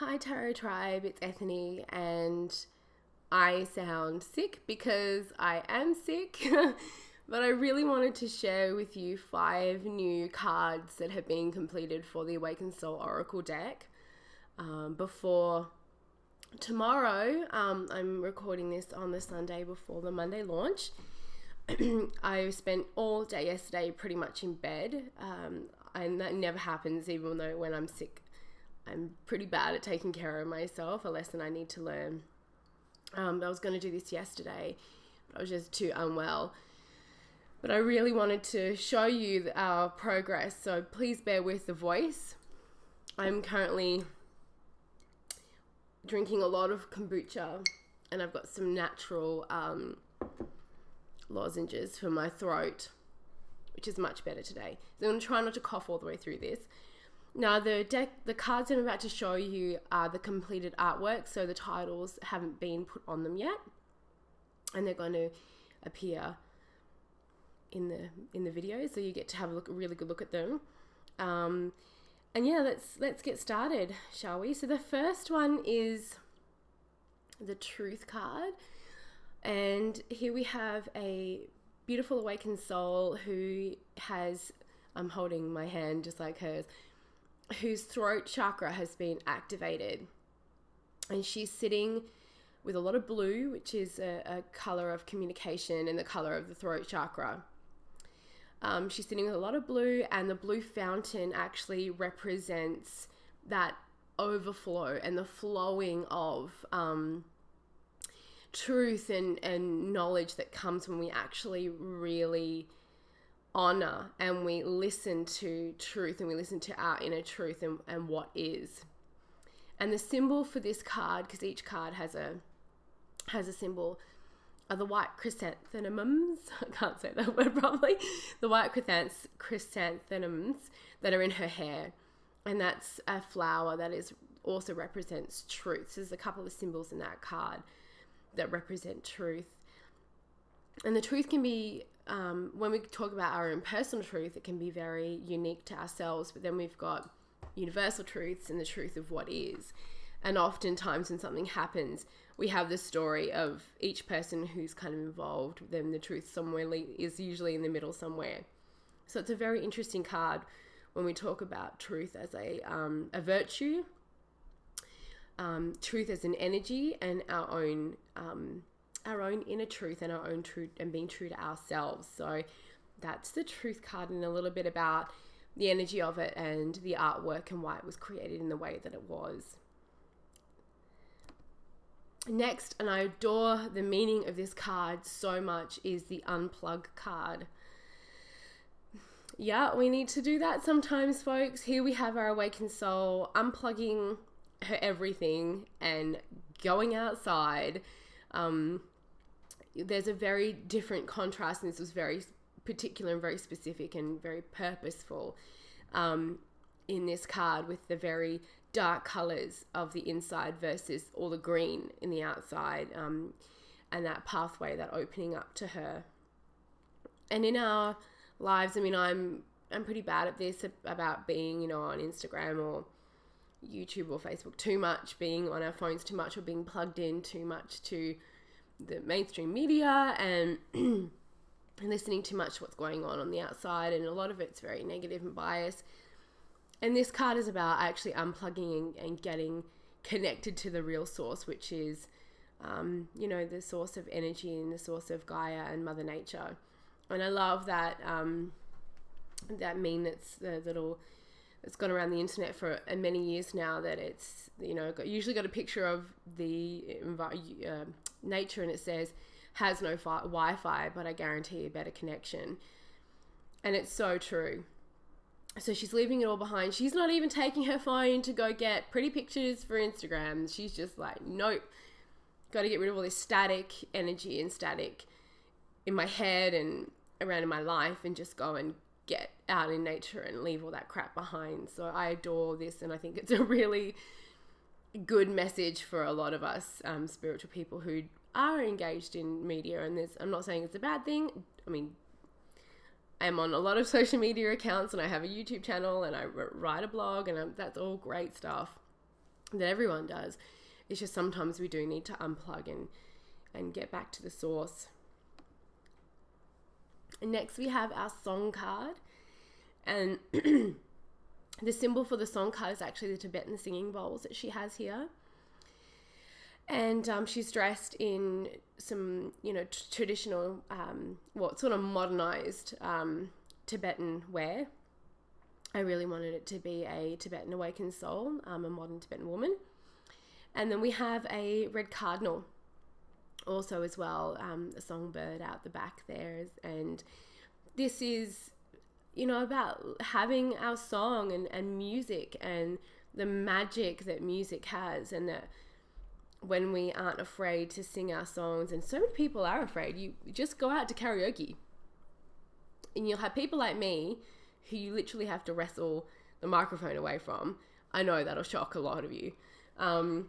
Hi Tarot Tribe, it's Ethony and I sound sick because I am sick, but I really wanted to share with you 5 new cards that have been completed for the Awakened Soul Oracle deck before tomorrow. I'm recording this on the Sunday before the Monday launch. I spent all day yesterday pretty much in bed, and that never happens even though when I'm sick I'm pretty bad at taking care of myself, a lesson I need to learn. I was going to do this yesterday, but I was just too unwell. But I really wanted to show you our progress, so please bear with the voice. I'm currently drinking a lot of kombucha, and I've got some natural lozenges for my throat, which is much better today. So I'm going to try not to cough all the way through this. Now the cards I'm about to show you are the completed artwork, so the titles haven't been put on them yet, and they're going to appear in the video, so you get to have a really good look at them. And yeah, let's get started, shall we? So the first one is the Truth card, and here we have a beautiful awakened soul who has, I'm holding my hand just like hers, whose throat chakra has been activated, and she's sitting with a lot of blue, which is a color of communication and the color of the throat chakra. She's sitting with a lot of blue, and the blue fountain actually represents that overflow and the flowing of truth and knowledge that comes when we actually really honor and we listen to truth, and we listen to our inner truth and what is. And the symbol for this card, because each card has a symbol, are the white chrysanthemums. I can't say that word properly. The white chrysanthemums that are in her hair, and that's a flower that also represents truth. So there's a couple of symbols in that card that represent truth. And the truth can be, when we talk about our own personal truth, it can be very unique to ourselves, but then we've got universal truths and the truth of what is. And oftentimes when something happens, we have the story of each person who's kind of involved, then the truth somewhere is usually in the middle somewhere. So it's a very interesting card when we talk about truth as a virtue, truth as an energy, and our own inner truth and our own truth, and being true to ourselves. So that's the Truth card, and a little bit about the energy of it and the artwork and why it was created in the way that it was. Next, and I adore the meaning of this card so much, is the Unplug card. Yeah, we need to do that sometimes, folks. Here we have our awakened soul unplugging her everything and going outside. There's a very different contrast, and this was very particular and very specific and very purposeful in this card, with the very dark colors of the inside versus all the green in the outside, and that pathway, that opening up to her. And in our lives, I mean, I'm pretty bad at this, about being, on Instagram or YouTube or Facebook too much, being on our phones too much, or being plugged in too much to the mainstream media and listening too much to what's going on the outside, and a lot of it's very negative and biased. And this card is about actually unplugging and getting connected to the real source, which is the source of energy and the source of Gaia and Mother Nature. And I love that that meme that's gone around the internet for many years now, that it's usually got a picture of the nature, and it says, has no Wi-Fi, but I guarantee a better connection. And it's so true. So she's leaving it all behind. She's not even taking her phone to go get pretty pictures for Instagram. She's just like, nope, got to get rid of all this static energy and static in my head and around in my life, and just go and get out in nature and leave all that crap behind. So I adore this, and I think it's a really good message for a lot of us spiritual people who are engaged in media. And I'm not saying it's a bad thing. I mean, I'm on a lot of social media accounts, and I have a YouTube channel, and I write a blog, and that's all great stuff. that everyone does. It's just sometimes we do need to unplug and get back to the source. And next we have our song card. And the symbol for the song card is actually the Tibetan singing bowls that she has here. And she's dressed in some, traditional, sort of modernized Tibetan wear. I really wanted it to be a Tibetan awakened soul, a modern Tibetan woman. And then we have a red cardinal also as well, a songbird out the back there. And this is, about having our song and music and the magic that music has, and that when we aren't afraid to sing our songs, and so many people are afraid, you just go out to karaoke and you'll have people like me who you literally have to wrestle the microphone away from. I know that'll shock a lot of you. And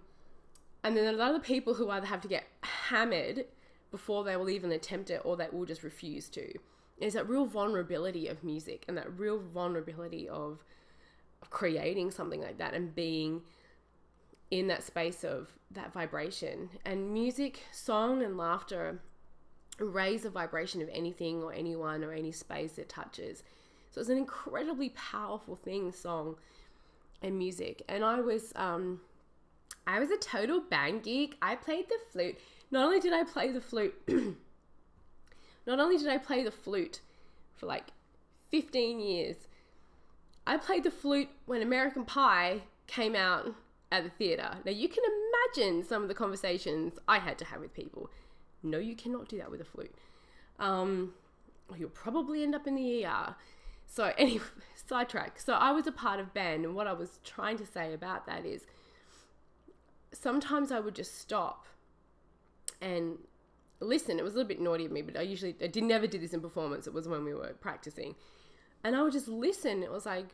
then there are other people who either have to get hammered before they will even attempt it, or they will just refuse to. There's that real vulnerability of music, and that real vulnerability of creating something like that and being in that space of that vibration. And music, song and laughter raise the vibration of anything or anyone or any space it touches. So it's an incredibly powerful thing, song and music. And I was a total band geek. I played the flute. Not only did I play the flute for like 15 years, I played the flute when American Pie came out at the theatre. Now you can imagine some of the conversations I had to have with people. No, you cannot do that with a flute. You'll probably end up in the ER. So anyway, sidetrack. So I was a part of band, and what I was trying to say about that is sometimes I would just stop and listen. It was a little bit naughty of me, but I never did this in performance. It was when we were practicing. And I would just listen. It was like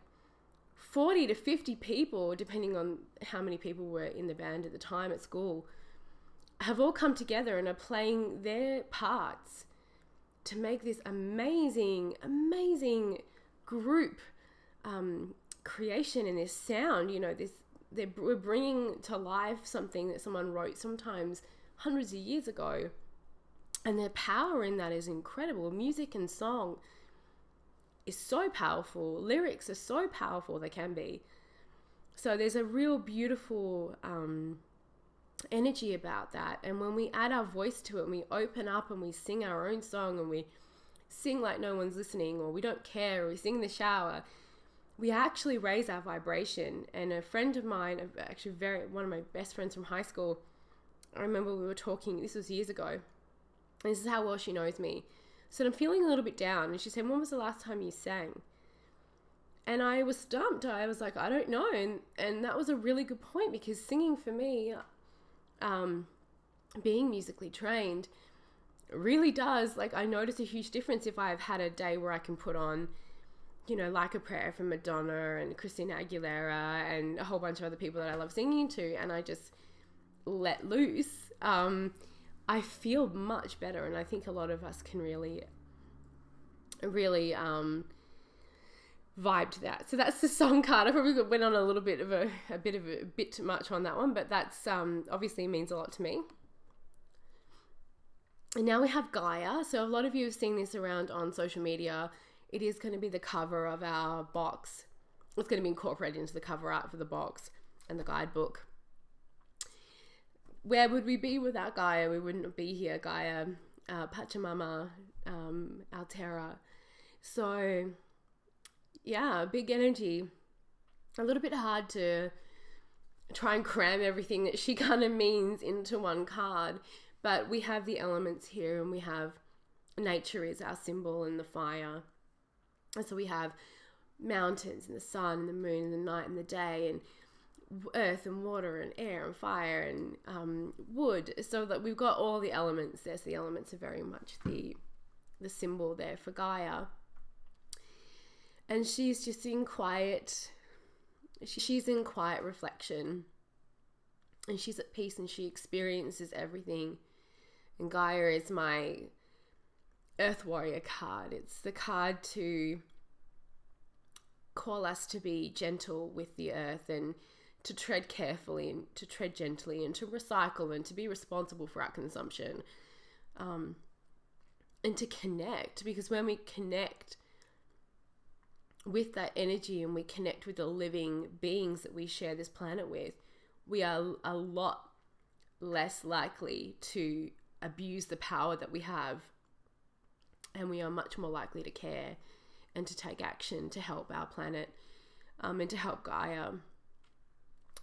40 to 50 people, depending on how many people were in the band at the time at school, have all come together and are playing their parts to make this amazing, amazing group creation and this sound. We're bringing to life something that someone wrote sometimes hundreds of years ago. And the power in that is incredible. Music and song is so powerful. Lyrics are so powerful, they can be. So there's a real beautiful energy about that. And when we add our voice to it and we open up and we sing our own song, and we sing like no one's listening, or we don't care, or we sing in the shower, we actually raise our vibration. And a friend of mine, actually one of my best friends from high school, I remember we were talking, this was years ago, and this is how well she knows me. So I'm feeling a little bit down, and she said, when was the last time you sang? And I was stumped. I was like, I don't know. And that was a really good point, because singing for me, being musically trained, really does, I notice a huge difference if I've had a day where I can put on, Like a Prayer from Madonna and Christina Aguilera and a whole bunch of other people that I love singing to, and I just let loose. I feel much better, and I think a lot of us can really vibe to that. So that's the song card. I probably went on a bit too much on that one, but that's obviously means a lot to me. And now we have Gaia. So a lot of you have seen this around on social media. It is going to be the cover of our box. It's going to be incorporated into the cover art for the box and the guidebook. Where would we be without Gaia? We wouldn't be here. Gaia, Pachamama, Altera. So, yeah, big energy. A little bit hard to try and cram everything that she kind of means into one card. But we have the elements here, and we have nature is our symbol, and the fire. And so we have mountains and the sun and the moon and the night and the day, and earth and water and air and fire and wood, so that we've got all the elements there. So the elements are very much the symbol there for Gaia. And she's just in quiet, she's in quiet reflection, and she's at peace, and she experiences everything. And Gaia is my Earth Warrior card. It's the card to call us to be gentle with the earth and to tread carefully and to tread gently and to recycle and to be responsible for our consumption, and to connect, because when we connect with that energy and we connect with the living beings that we share this planet with, we are a lot less likely to abuse the power that we have, and we are much more likely to care and to take action to help our planet, and to help Gaia,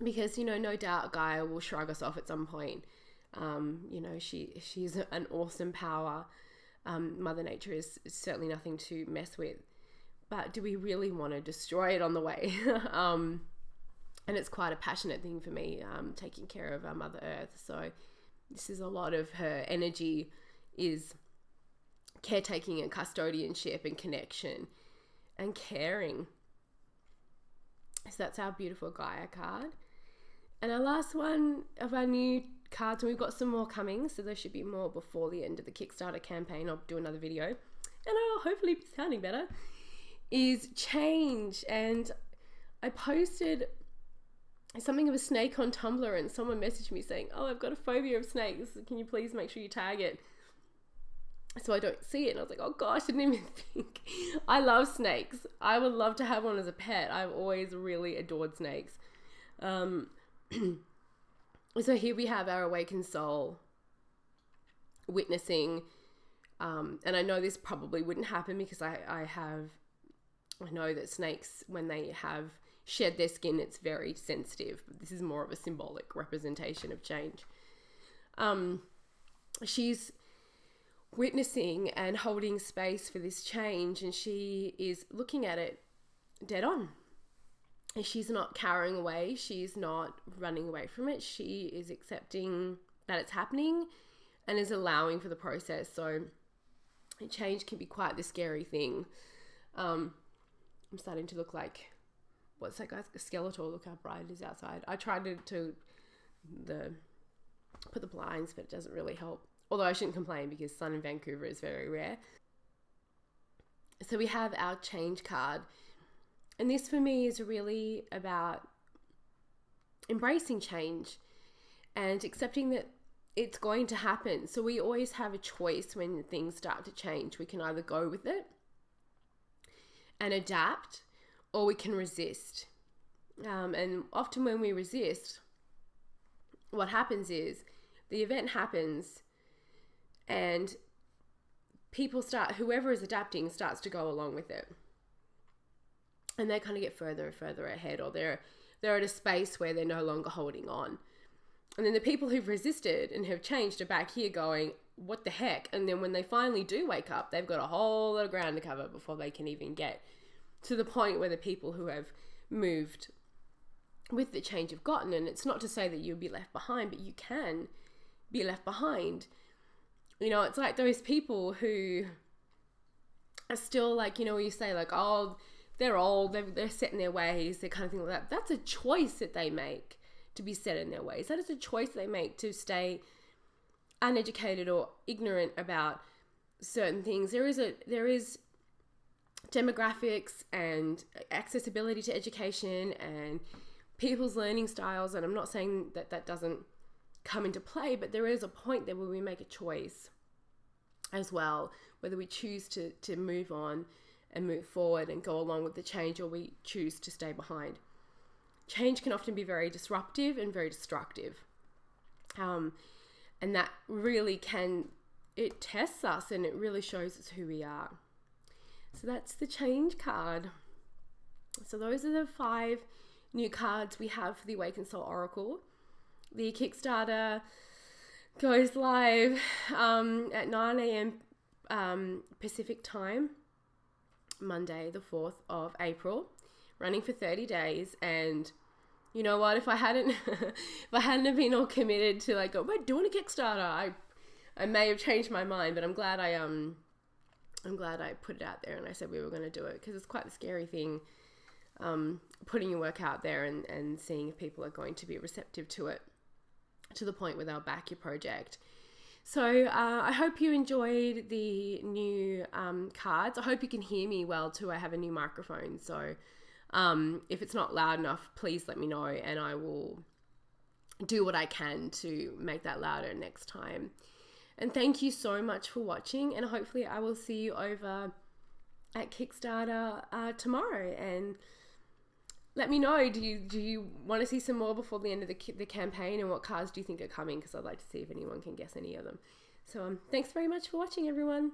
because no doubt Gaia will shrug us off at some point. She's an awesome power. Mother Nature is certainly nothing to mess with, but do we really want to destroy it on the way? And it's quite a passionate thing for me, taking care of our Mother Earth. So this is a lot of her energy, is caretaking and custodianship and connection and caring. So that's our beautiful Gaia card. And our last one of our new cards, and we've got some more coming, so there should be more before the end of the Kickstarter campaign. I'll do another video and I'll hopefully be sounding better, is change. And I posted something of a snake on Tumblr, and someone messaged me saying, oh, I've got a phobia of snakes, can you please make sure you tag it so I don't see it? And I was like, oh gosh, I didn't even think. I love snakes. I would love to have one as a pet. I've always really adored snakes. So here we have our awakened soul witnessing, and I know this probably wouldn't happen because I know that snakes, when they have shed their skin, it's very sensitive, but this is more of a symbolic representation of change. She's witnessing and holding space for this change, and she is looking at it dead on. And she's not carrying away, she's not running away from it, she is accepting that it's happening and is allowing for the process. So change can be quite the scary thing. I'm starting to look like, what's that guy's skeletal? Look how bright it is outside. I tried to put the blinds, but it doesn't really help. Although I shouldn't complain because sun in Vancouver is very rare. So we have our change card. And this for me is really about embracing change and accepting that it's going to happen. So we always have a choice when things start to change. We can either go with it and adapt, or we can resist. And often when we resist, what happens is the event happens and whoever is adapting starts to go along with it. And they kind of get further and further ahead, or they're at a space where they're no longer holding on. And then the people who've resisted and have changed are back here going, what the heck? And then when they finally do wake up, they've got a whole lot of ground to cover before they can even get to the point where the people who have moved with the change have gotten. And it's not to say that you'll be left behind, but you can be left behind. It's like those people who are still like, you say like, oh, they're old, they're set in their ways, that kind of thing like that. That's a choice that they make to be set in their ways. That is a choice they make to stay uneducated or ignorant about certain things. There is demographics and accessibility to education and people's learning styles, and I'm not saying that doesn't come into play, but there is a point there where we make a choice as well, whether we choose to move on and move forward and go along with the change, or we choose to stay behind. Change can often be very disruptive and very destructive. And that really it tests us and it really shows us who we are. So that's the change card. So those are the 5 new cards we have for the Awakened Soul Oracle. The Kickstarter goes live at 9 a.m. Pacific time, Monday, the 4th of April, running for 30 days. And you know what, if I hadn't have been all committed to like, we're doing a Kickstarter, I may have changed my mind, but I'm glad I put it out there and I said we were going to do it, because it's quite a scary thing, putting your work out there and seeing if people are going to be receptive to it, to the point where they'll back your project. So I hope you enjoyed the new cards. I hope you can hear me well too. I have a new microphone, so If it's not loud enough, please let me know, and I will do what I can to make that louder next time. And thank you so much for watching, and hopefully I will see you over at Kickstarter tomorrow. And let me know, do you want to see some more before the end of the campaign, and what cards do you think are coming? Because I'd like to see if anyone can guess any of them. So thanks very much for watching, everyone.